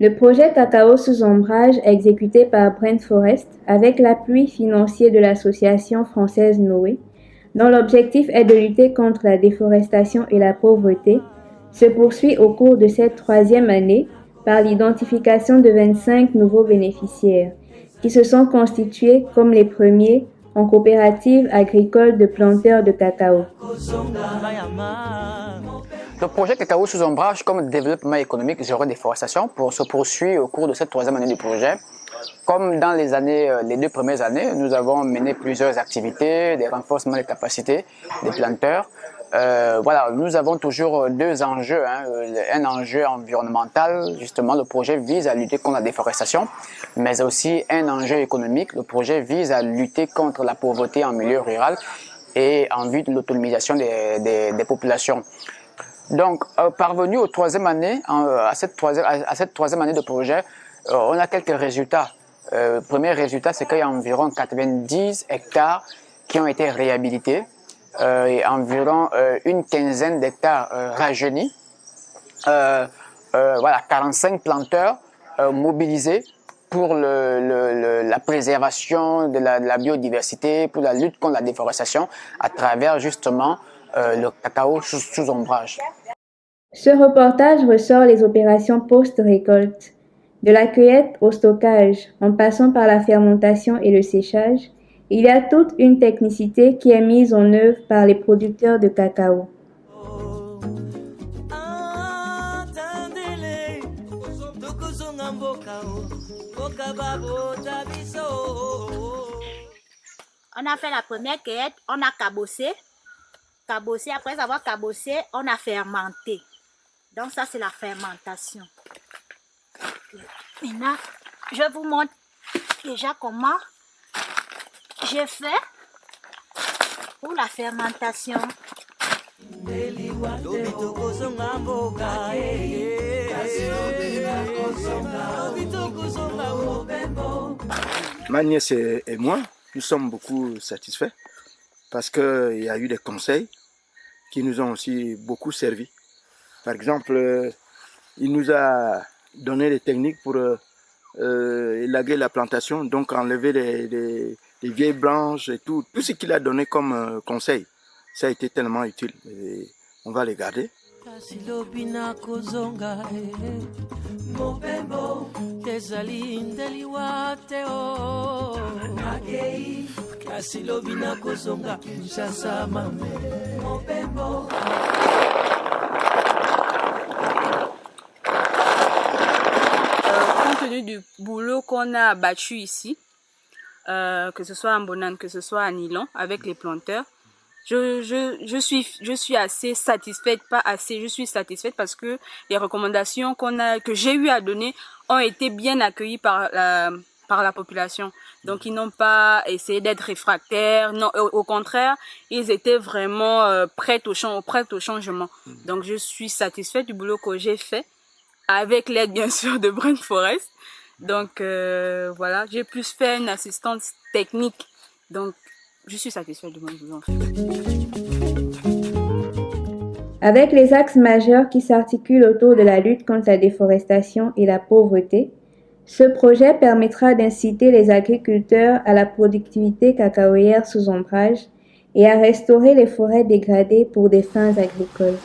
Le projet Cacao sous ombrage exécuté par Brent Forest avec l'appui financier de l'association française Noé, dont l'objectif est de lutter contre la déforestation et la pauvreté, se poursuit au cours de cette troisième année par l'identification de 25 nouveaux bénéficiaires, qui se sont constitués comme les premiers en coopérative agricole de planteurs de cacao. Le projet Cacao sous ombrage comme développement économique zéro déforestation se poursuit au cours de cette troisième année du projet. Comme dans les 2 premières années, nous avons mené plusieurs activités, des renforcements des capacités des planteurs. Voilà, nous avons toujours 2 enjeux, un enjeu environnemental, justement le projet vise à lutter contre la déforestation, mais aussi un enjeu économique, le projet vise à lutter contre la pauvreté en milieu rural et en vue de l'autonomisation des populations. Donc, parvenu aux troisième année, à cette troisième année de projet, on a quelques résultats. Premier résultat, c'est qu'il y a environ 90 hectares qui ont été réhabilités et environ une quinzaine d'hectares rajeunis. Voilà, 45 planteurs mobilisés pour la préservation de la biodiversité, pour la lutte contre la déforestation à travers justement le cacao sous ombrage. Ce reportage ressort les opérations post-récolte, de la cueillette au stockage, en passant par la fermentation et le séchage. Il y a toute une technicité qui est mise en œuvre par les producteurs de cacao. On a fait la première cueillette, on a cabossé. Après avoir cabossé, on a fermenté. Donc ça, c'est la fermentation. Maintenant, je vous montre déjà comment j'ai fait pour la fermentation. Ma nièce et moi, nous sommes beaucoup satisfaits parce qu'il y a eu des conseils qui nous ont aussi beaucoup servi. Par exemple, il nous a donné des techniques pour élaguer la plantation, donc enlever les vieilles branches et tout ce qu'il a donné comme conseil. Ça a été tellement utile et on va les garder. Compte tenu du boulot qu'on a abattu ici, que ce soit en Bonane, que ce soit à Nylon, avec les planteurs, je suis assez satisfaite, je suis satisfaite parce que les recommandations que j'ai eu à donner ont été bien accueillies par la population. Donc ils n'ont pas essayé d'être réfractaires, non, au contraire, ils étaient vraiment prêts au changement. Donc je suis satisfaite du boulot que j'ai fait, avec l'aide bien sûr de Brent Forest. Donc voilà, j'ai plus fait une assistance technique. Donc je suis satisfaite de mon boulot. Avec les axes majeurs qui s'articulent autour de la lutte contre la déforestation et la pauvreté, ce projet permettra d'inciter les agriculteurs à la productivité cacaoyère sous ombrage et à restaurer les forêts dégradées pour des fins agricoles.